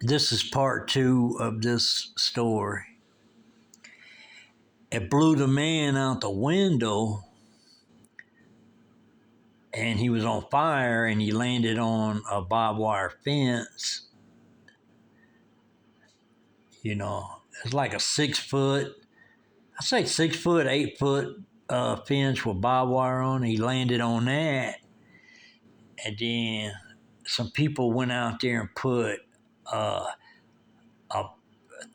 this is part two of this story. It blew the man out the window, and he was on fire, and he landed on a barbed wire fence. You know, it's like a 6 foot, I say 6 foot, 8 foot fence with barbed wire on it. He landed on that, and then some people went out there and put a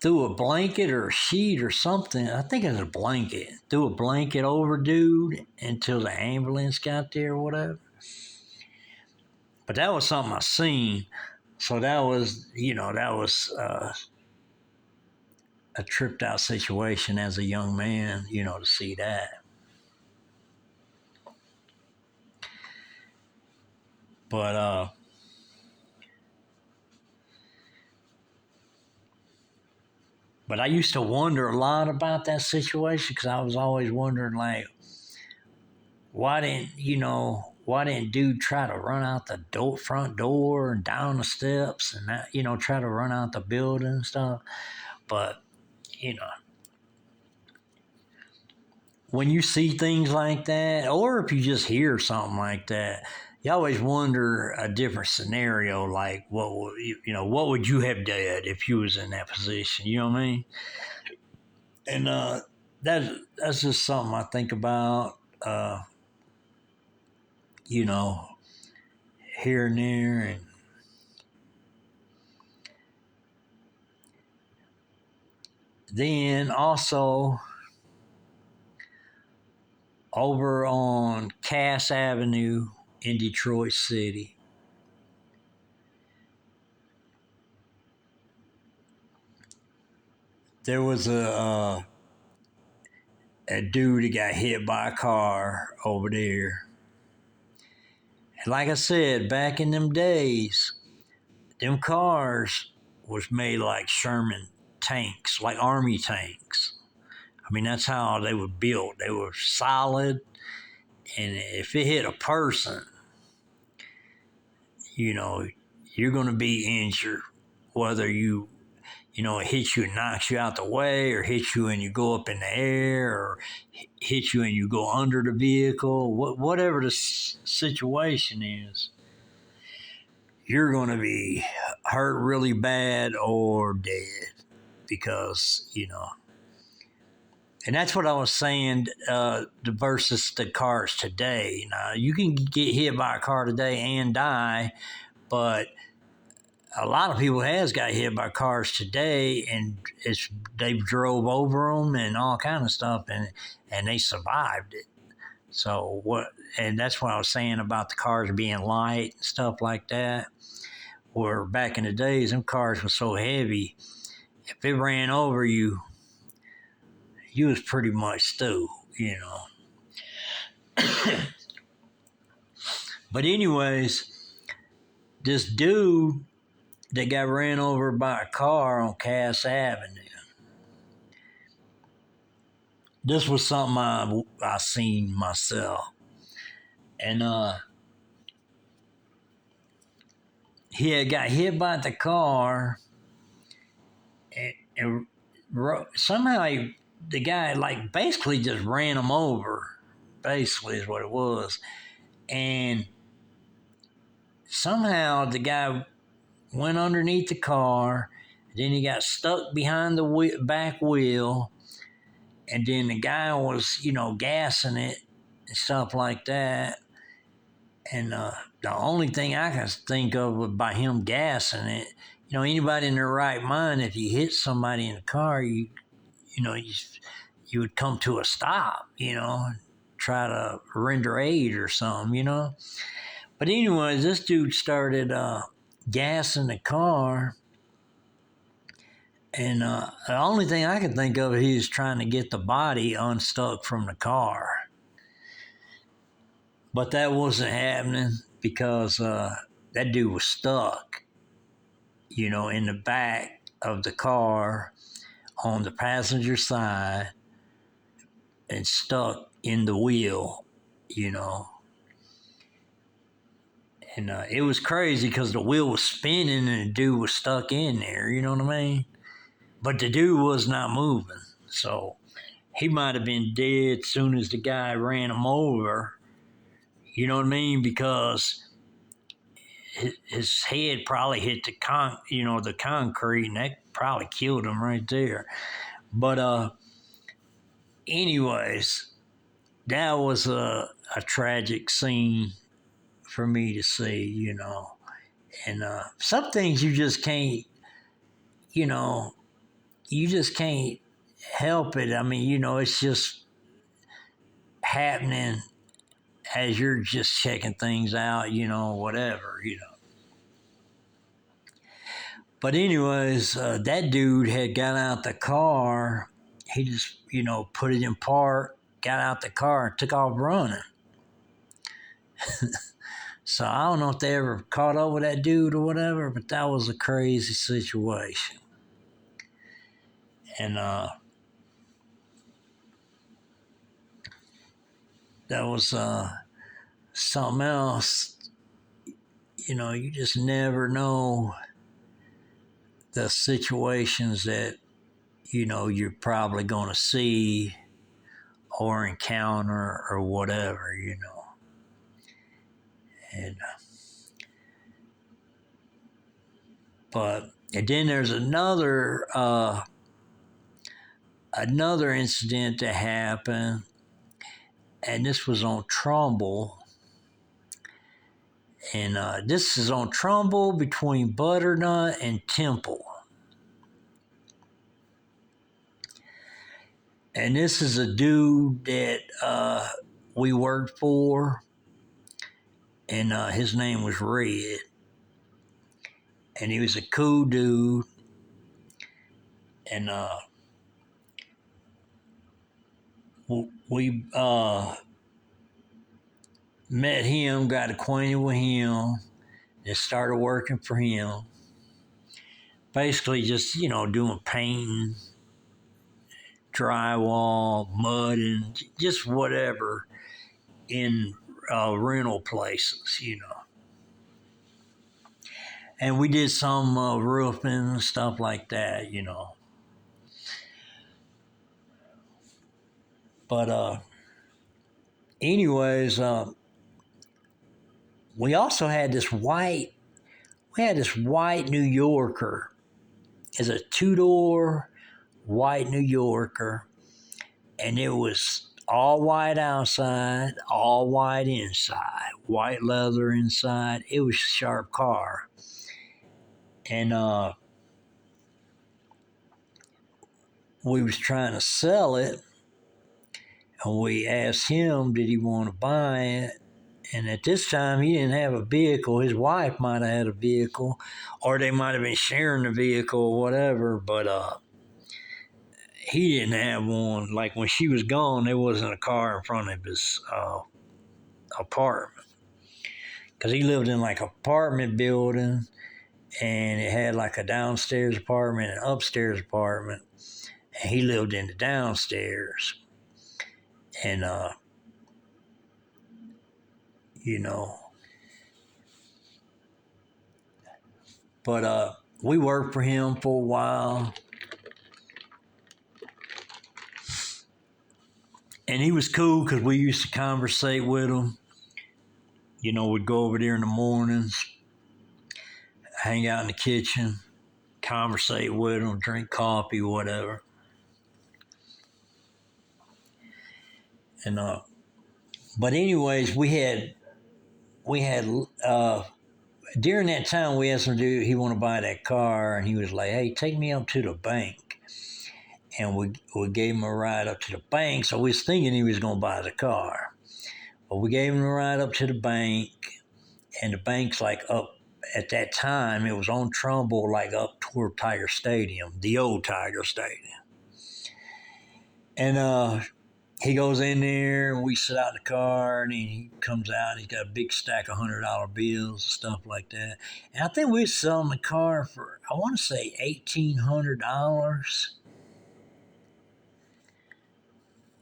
threw a blanket or a sheet or something. I think it was a blanket. Threw a blanket over dude until the ambulance got there or whatever. But that was something I seen. So that was, a tripped out situation as a young man, to see that. But but I used to wonder a lot about that situation because I was always wondering, like, why didn't dude try to run out the front door and down the steps and that, try to run out the building and stuff. But, you know, when you see things like that, or if you just hear something like that, you always wonder a different scenario, like what would you have done if you was in that position? You know what I mean? And that's just something I think about. You know, here and there, and then also over on Cass Avenue in Detroit City. There was a dude that got hit by a car over there. And like I said, back in them days, them cars was made like Sherman tanks, like army tanks. I mean, that's how they were built. They were solid, and if it hit a person, you know, you're going to be injured, whether it hits you and knocks you out the way, or hits you and you go up in the air, or hits you and you go under the vehicle, whatever the situation is, you're going to be hurt really bad or dead because, and that's what I was saying versus the cars today. Now, you can get hit by a car today and die, but a lot of people has got hit by cars today, and they drove over them and all kind of stuff, and they survived it. So and that's what I was saying about the cars being light and stuff like that. Where back in the days, them cars were so heavy, if it ran over you, you was pretty much stewed, But anyways, this dude that got ran over by a car on Cass Avenue. This was something I seen myself, and he had got hit by the car, and somehow the guy like basically just ran him over. Basically, is what it was, and somehow the guy went underneath the car. Then he got stuck behind the back wheel, and then the guy was, gassing it and stuff like that. And the only thing I can think of by him gassing it, anybody in their right mind, if you hit somebody in the car, you would come to a stop, and try to render aid or something, But anyways, this dude started gassing the car. And the only thing I could think of, he was trying to get the body unstuck from the car. But that wasn't happening because that dude was stuck, in the back of the car on the passenger side and stuck in the wheel, And it was crazy because the wheel was spinning and the dude was stuck in there, you know what I mean? But the dude was not moving. So he might have been dead as soon as the guy ran him over, you know what I mean? Because his head probably hit the concrete, and that probably killed him right there. But anyways, that was a tragic scene for me to see, And some things you just can't, you know, you just can't help it. I mean, it's just happening as you're just checking things out, whatever. But anyways, that dude had got out the car. He just, put it in park, got out the car, and took off running. So I don't know if they ever caught up with that dude or whatever, but that was a crazy situation. And that was something else. You just never know the situations that, you're probably going to see or encounter or whatever. And and then there's another incident that happened, and this was on Trumbull. And this is on Trumbull between Butternut and Temple. And this is a dude that we worked for, and his name was Red. And he was a cool dude. And we met him, got acquainted with him, and started working for him. Basically, just doing painting, drywall, mudding, just whatever in rental places. And we did some roofing and stuff like that. But anyways, we also had this white New Yorker. It's a two-door white New Yorker, and it was all white outside, all white inside, white leather inside. It was a sharp car. And we was trying to sell it, and we asked him, did he want to buy it? And at this time, he didn't have a vehicle. His wife might have had a vehicle, or they might have been sharing the vehicle or whatever, but he didn't have one. Like when she was gone, there wasn't a car in front of his apartment. Because he lived in like an apartment building, and it had like a downstairs apartment and upstairs apartment. And he lived in the downstairs. And, but we worked for him for a while. And he was cool because we used to conversate with him. We'd go over there in the mornings, hang out in the kitchen, conversate with him, drink coffee, whatever. And but anyways, we had during that time we asked him, do he want to buy that car, and he was like, hey, take me up to the bank. And we gave him a ride up to the bank. So we was thinking he was going to buy the car. But we gave him a ride up to the bank, and the bank's like up at that time. It was on Trumbull, like up toward Tiger Stadium, the old Tiger Stadium. And he goes in there, and we sit out in the car, and he comes out, and he's got a big stack of $100 bills and stuff like that. And I think we were selling the car for, I want to say, $1,800.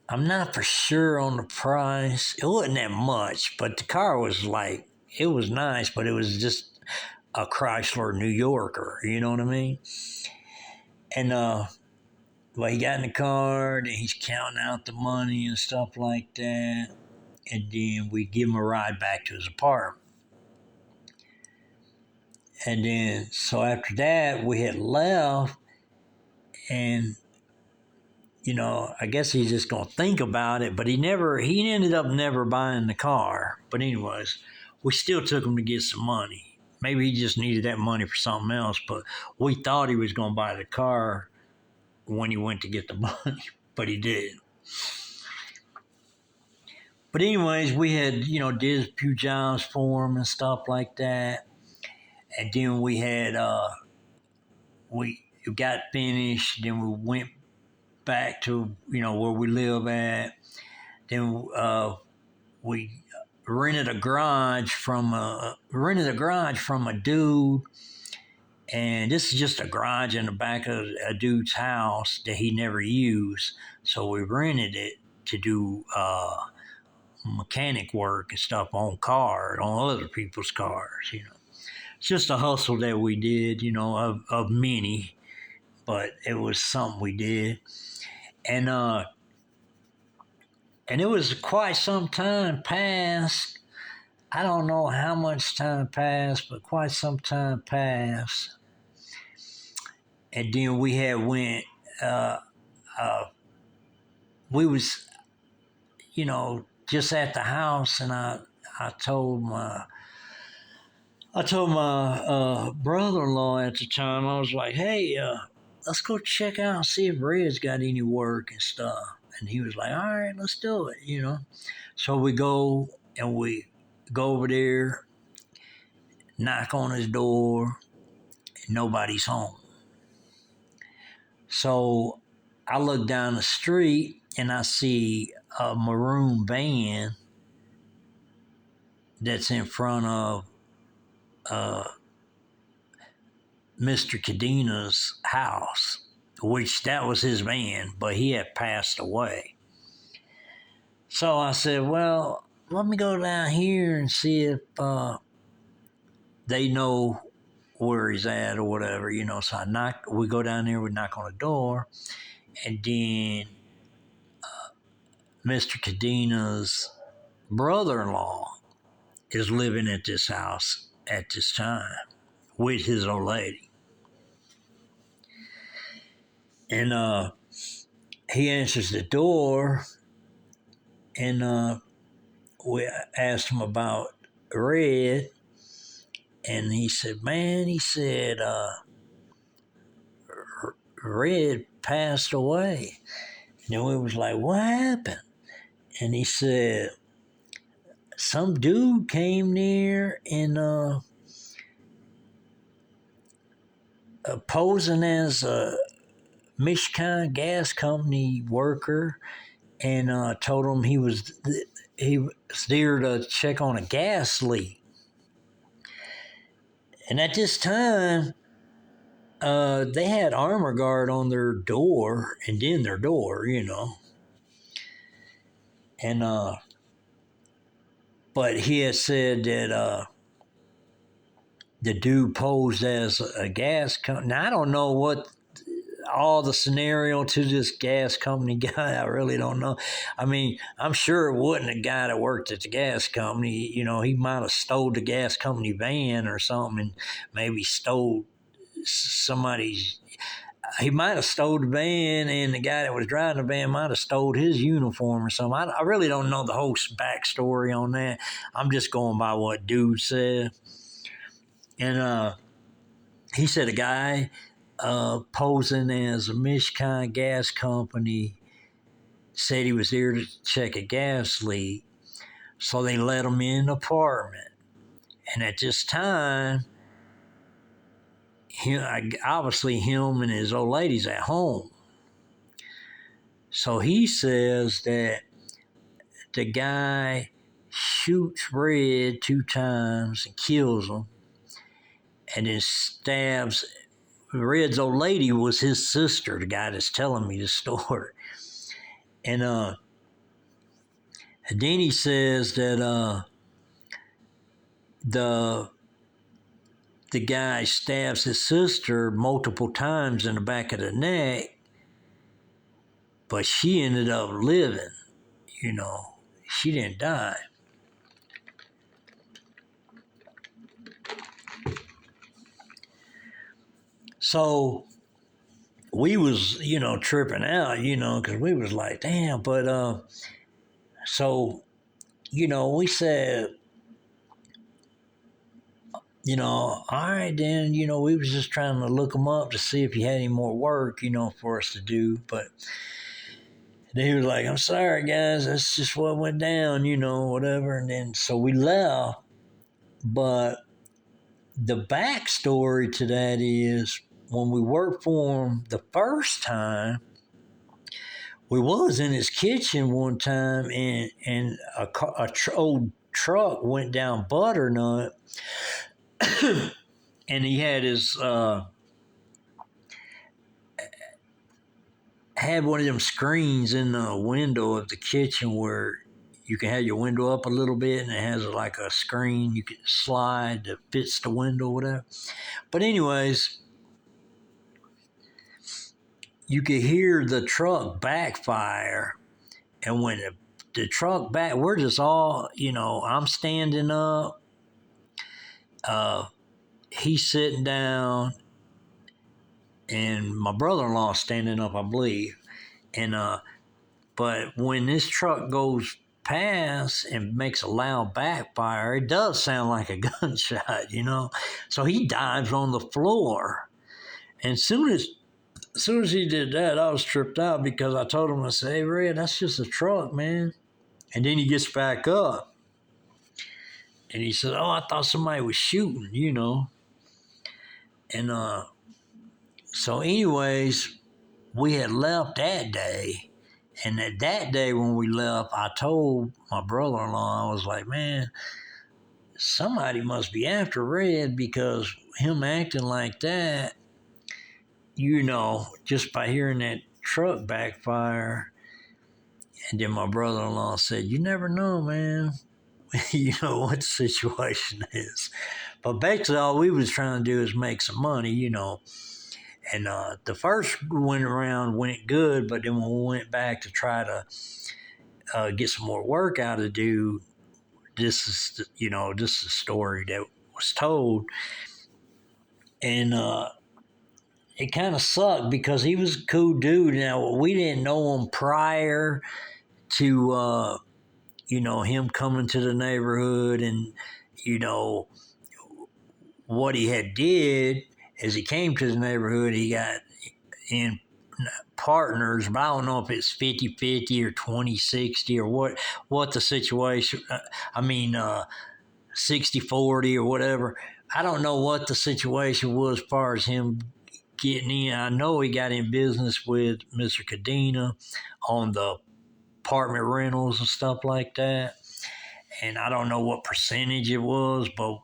I'm not for sure on the price. It wasn't that much, but the car was like, it was nice, but it was just a Chrysler New Yorker. You know what I mean? And well, he got in the car and he's counting out the money and stuff like that. And then we give him a ride back to his apartment. And then, so after that, we had left, and I guess he's just gonna think about it. But he ended up never buying the car. But anyways, we still took him to get some money. Maybe he just needed that money for something else. But we thought he was gonna buy the car when he went to get the money, but he did. But anyways, we had did a few jobs for him and stuff like that, and then we got finished. Then we went back to where we live at. Then we rented a garage from a dude, and this is just a garage in the back of a dude's house that he never used. So we rented it to do mechanic work and stuff on other people's cars. It's just a hustle that we did, of many, but it was something we did. And it was quite some time passed. I don't know how much time passed, but quite some time passed. And then we had went. We was, just at the house, and I told my brother-in-law at the time. I was like, "Hey, let's go check out and see if Red's got any work and stuff." And he was like, "All right, let's do it." So we go over there, knock on his door, and nobody's home. So I look down the street and I see a maroon van that's in front of Mr. Cadina's house, which that was his van, but he had passed away. So I said, well, let me go down here and see if they know where he's at or whatever, So we go down there, we knock on the door, and then Mr. Cadina's brother-in-law is living at this house at this time with his old lady. And he answers the door, and we asked him about Red, and he said, Red passed away. And then we was like, what happened? And he said, some dude came near and posing as a Michigan Gas Company worker, and told him he was there to check on a gas leak. And at this time, they had armor guard on their door and in their door, And but he had said that the dude posed as a gas company. Now, I don't know what all the scenario to this gas company guy. I really don't know. I mean, I'm sure it wasn't a guy that worked at the gas company. He might have stole the gas company van or something, and maybe stole somebody's. He might have stole the van, and the guy that was driving the van might have stole his uniform or something. I really don't know the whole backstory on that. I'm just going by what dude said. And he said a guy posing as a Michigan Gas Company said he was there to check a gas leak. So they let him in the apartment. And at this time, obviously him and his old lady's at home. So he says that the guy shoots Red 2 times and kills him, and then stabs. Red's old lady was his sister, the guy that's telling me the story. And then he says that the guy stabs his sister multiple times in the back of the neck, but she ended up living, you know. She didn't die. So we was, tripping out, because we was like, damn, but so, we said, all right, then, we was just trying to look him up to see if he had any more work, for us to do. But then he was like, I'm sorry, guys, that's just what went down, whatever. And then so we left. But the backstory to that is when we worked for him the first time, we was in his kitchen one time and old truck went down Butternut and he had his had one of them screens in the window of the kitchen where you can have your window up a little bit and it has like a screen you can slide that fits the window, whatever. But anyways, you could hear the truck backfire. And when the truck back, we're just all, I'm standing up, he's sitting down, and my brother-in-law standing up, I believe. And but when this truck goes past and makes a loud backfire, it does sound like a gunshot, So he dives on the floor. And as soon as he did that, I was tripped out because I told him, I said, hey, Red, that's just a truck, man. And then he gets back up. And he said, oh, I thought somebody was shooting, And so anyways, we had left that day. And that day when we left, I told my brother-in-law, I was like, man, somebody must be after Red because him acting like that, just by hearing that truck backfire. And then my brother-in-law said, you never know, man. What the situation is. But basically all we was trying to do is make some money, And the first went around went good, but then when we went back to try to get some more work out of the dude, this is a story that was told. And it kind of sucked because he was a cool dude. Now, we didn't know him prior to him coming to the neighborhood, and what he had did as he came to the neighborhood, he got in partners, but I don't know if it's 50-50 or 20-60 or what the situation, 60-40 or whatever. I don't know what the situation was as far as him getting in. I know he got in business with Mr. Cadena on the apartment rentals and stuff like that. And I don't know what percentage it was, but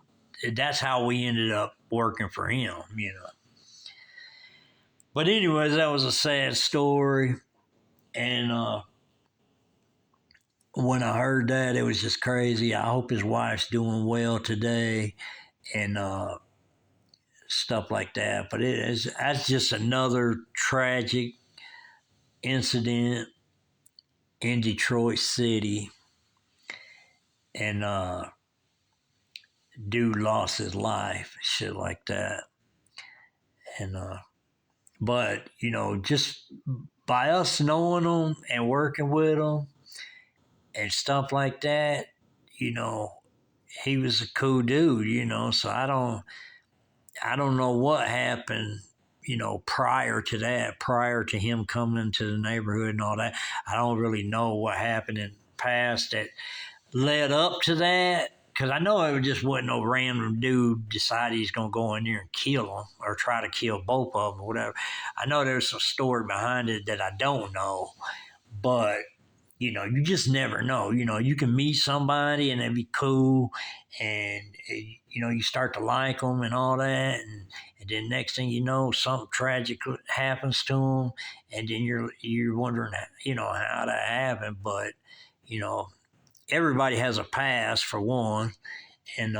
that's how we ended up working for him, But anyways, that was a sad story. And when I heard that, it was just crazy. I hope his wife's doing well today and stuff like that. But that's just another tragic incident in Detroit City. And dude lost his life, shit like that. And but just by us knowing him and working with him and stuff like that, he was a cool dude, so I don't know what happened, prior to that, prior to him coming into the neighborhood and all that. I don't really know what happened in the past that led up to that. Because I know it just wasn't no random dude decided he's going to go in there and kill them or try to kill both of them or whatever. I know there's a story behind it that I don't know. But, you just never know. You can meet somebody and they'd be cool and, you start to like them and all that. And then next thing you know, something tragic happens to them. And then you're wondering, how that happened. But, everybody has a past for one, and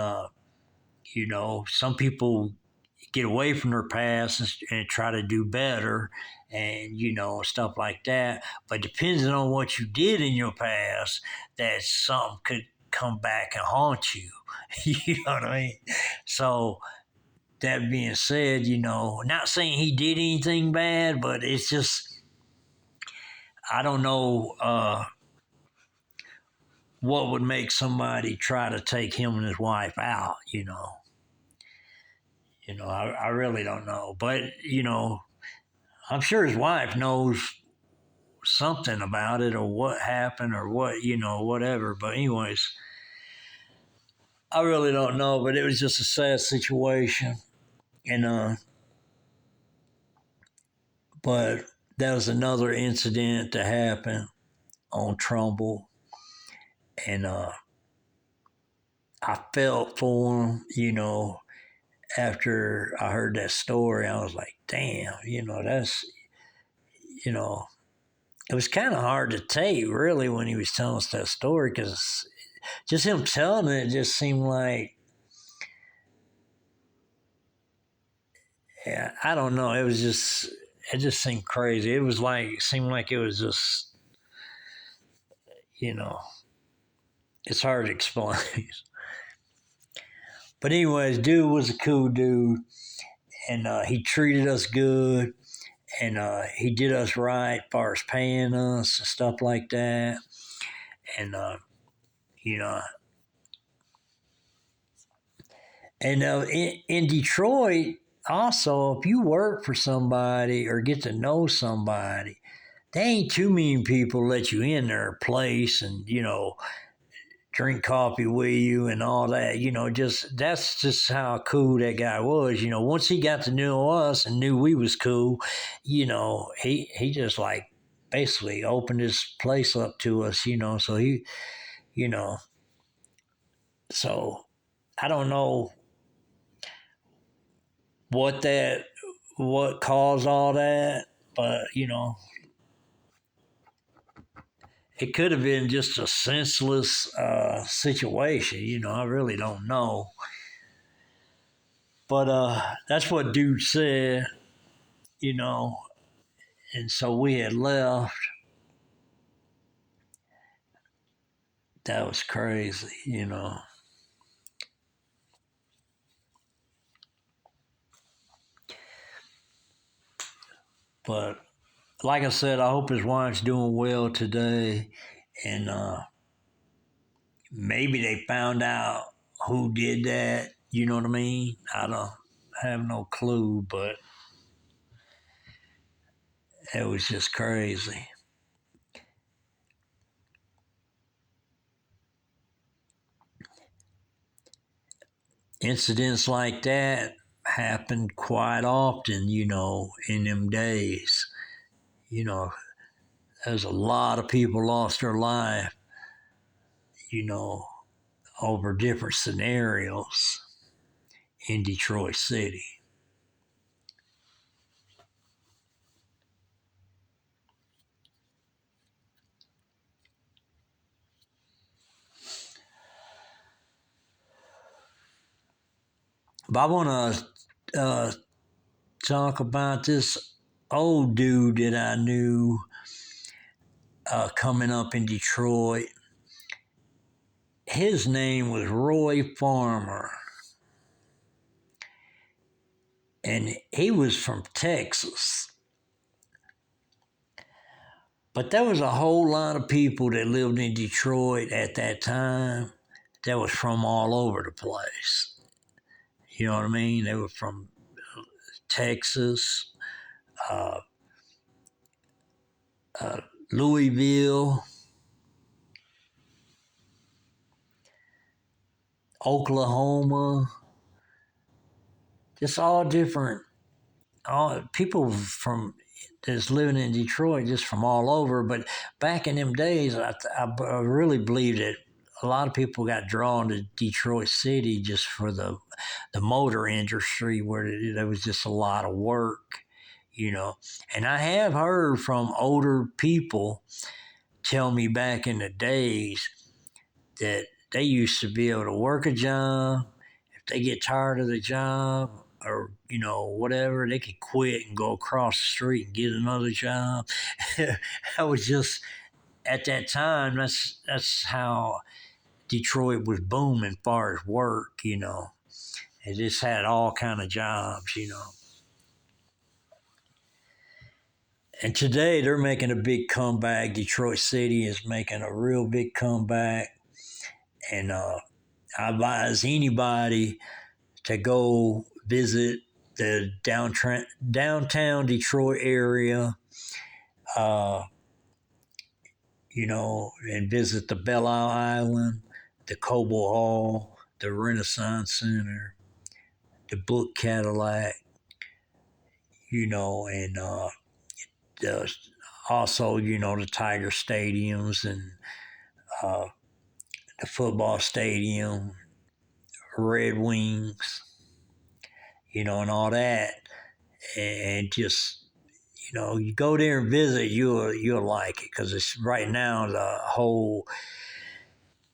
You know, some people get away from their past and try to do better and, you know, stuff like that. But depending on what you did in your past, that something could come back and haunt you. You know what I mean? So, that being said, you know, not saying he did anything bad, but it's just, I don't know what would make somebody try to take him and his wife out, you know. I really don't know. But, you know, I'm sure his wife knows something about it or what happened or what, you know, whatever. But, anyways, I really don't know. But it was just a sad situation. And, but that was another incident that happened on Trumbull. And, I felt for him, you know, after I heard that story. I was like, damn, you know, that's, you know, it was kind of hard to take, really, when he was telling us that story, because just him telling it just seemed like, yeah, I don't know. It just seemed crazy. It was like, seemed like it was just, you know, it's hard to explain. But anyways, dude was a cool dude, and he treated us good, and he did us right as far as paying us and stuff like that. And you know, and in Detroit, also, if you work for somebody or get to know somebody, they ain't too many people let you in their place and, you know, drink coffee with you and all that. You know, just that's just how cool that guy was. You know, once he got to know us and knew we was cool, you know, he just like basically opened his place up to us, you know. So he, you know, so I don't know what that what caused all that, but you know, it could have been just a senseless situation. You know, I really don't know. But that's what dude said, you know, and so we had left. That was crazy, you know. But like I said, I hope his wife's doing well today, and maybe they found out who did that. You know what I mean? I don't have no clue, but it was just crazy. Incidents like that happened quite often, you know, in them days. You know, there's a lot of people lost their life, you know, over different scenarios in Detroit City. But I want to talk about this old dude that I knew coming up in Detroit. His name was Roy Farmer, and he was from Texas. But there was a whole lot of people that lived in Detroit at that time that was from all over the place. You know what I mean? They were from Texas, uh, uh, Louisville, Oklahoma, just all different. All people from that's living in Detroit, just from all over. But back in them days, I really believe that a lot of people got drawn to Detroit City just for the motor industry, where there was just a lot of work, you know. And I have heard from older people tell me back in the days that they used to be able to work a job. If they get tired of the job or whatever, they can quit and go across the street and get another job. I was just at that time. That's how Detroit was booming far as work. It just had all kind of jobs. And today they're making a big comeback. Detroit City is making a real big comeback, and I advise anybody to go visit the downtown Detroit area, uh, and visit the Belle Isle Island, the Cobo Hall, the Renaissance Center, the Book Cadillac, and the, also, the Tiger Stadiums and uh, the football stadium, Red Wings, and all that. And just, you go there and visit, you'll like it because it's right now the whole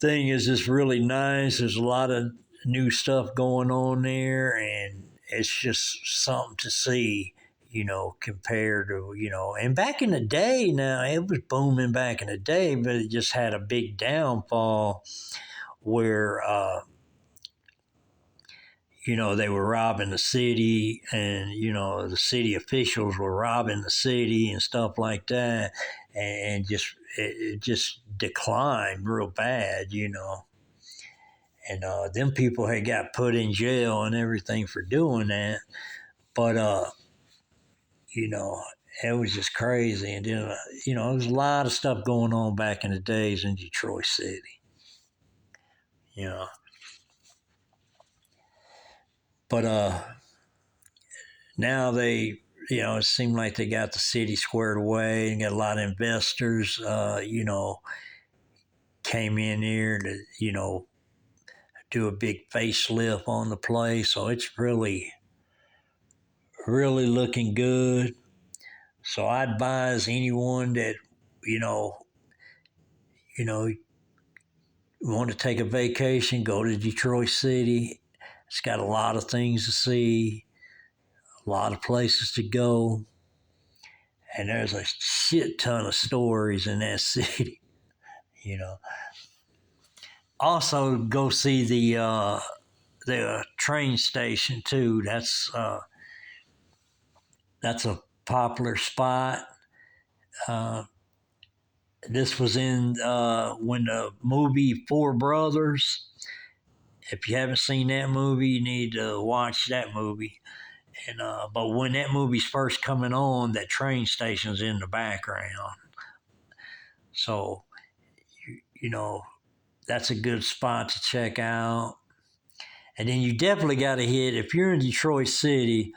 thing is just really nice. There's a lot of new stuff going on there, and it's just something to see. Compared to, and back in the day now, it was booming back in the day, but it just had a big downfall where, they were robbing the city and, the city officials were robbing the city and stuff like that. And it just declined real bad. And them people had got put in jail and everything for doing that. But, it was just crazy. And then, there was a lot of stuff going on back in the days in Detroit City, you know. But now they, it seemed like they got the city squared away and got a lot of investors, came in here to, do a big facelift on the place. So it's really, really looking good. So I advise anyone that, you know, want to take a vacation, go to Detroit City. It's got a lot of things to see, a lot of places to go. And there's a shit ton of stories in that city. Also, go see the train station too. That's a popular spot. Uh, this was in when the movie Four Brothers. If you haven't seen that movie, you need to watch that movie. And but when that movie's first coming on, that train station's in the background. So that's a good spot to check out. And then you definitely got to hit, if you're in Detroit City,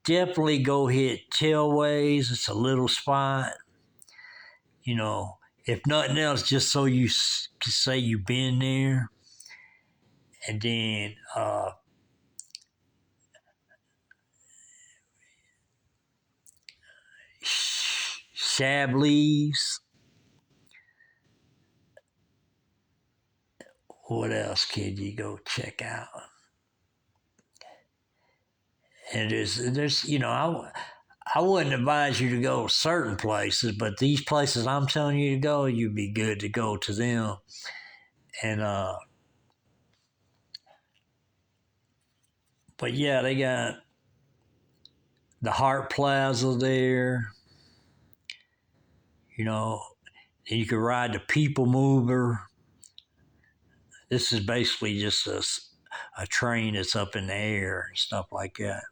definitely go hit Tailways. It's a little spot. If nothing else, just so you can say you've been there. And then Chablis. What else could you go check out? And there's I wouldn't advise you to go to certain places, but these places I'm telling you to go, you'd be good to go to them. And but yeah, they got the Hart Plaza there. And you can ride the People Mover. This is basically just a train that's up in the air and stuff like that.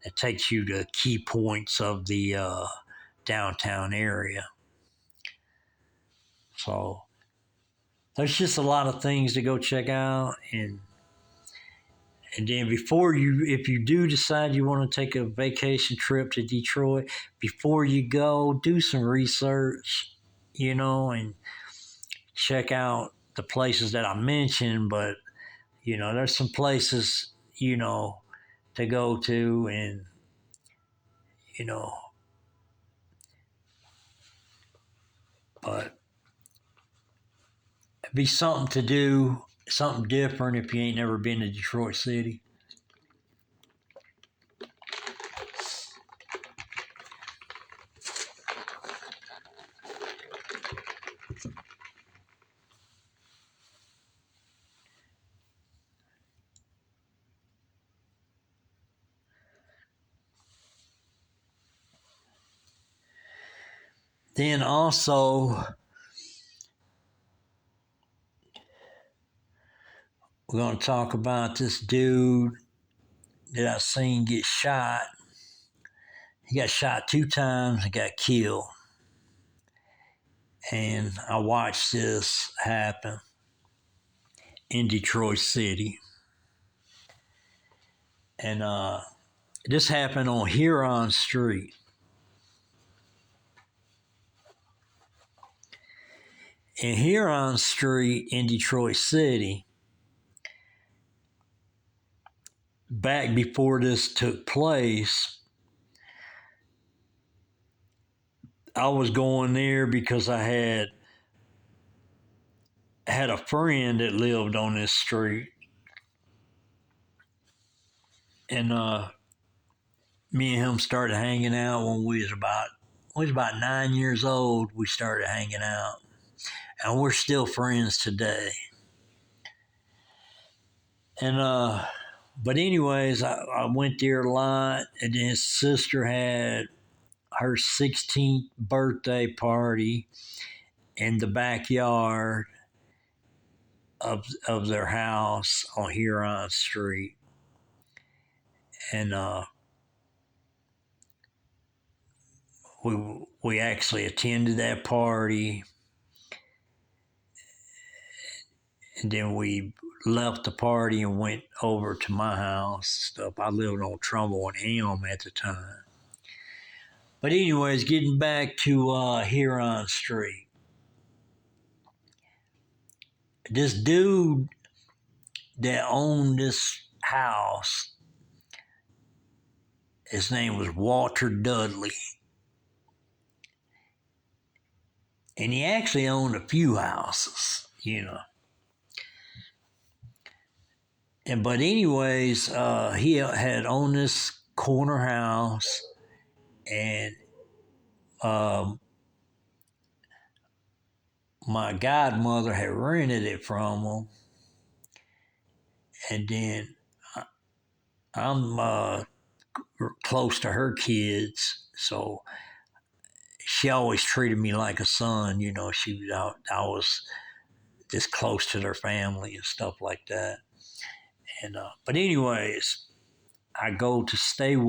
It takes you to key points of the downtown area. So there's just a lot of things to go check out. And then if you do decide you want to take a vacation trip to Detroit, before you go, do some research, and check out the places that I mentioned. But, there's some places, to go to, and, but it'd be something to do, something different if you ain't never been to Detroit City. Then also, we're going to talk about this dude that I seen get shot. He got shot 2 times and got killed. And I watched this happen in Detroit City. And this happened on Huron Street. In Huron Street in Detroit City, back before this took place, I was going there because I had a friend that lived on this street. And me and him started hanging out when we was about 9 years old. We started hanging out. And we're still friends today. And but anyways, I went there a lot, and then his sister had her 16th birthday party in the backyard of their house on Huron Street. And we actually attended that party, and then we left the party and went over to my house. Stuff. I lived on Trumbull and Elm at the time. But anyways, getting back to Huron Street. This dude that owned this house, his name was Walter Dudley. And he actually owned a few houses, you know. But anyways, he had owned this corner house, and my godmother had rented it from him. And then I'm close to her kids, so she always treated me like a son. You know, I was this close to their family and stuff like that. And but anyways, I go to stay with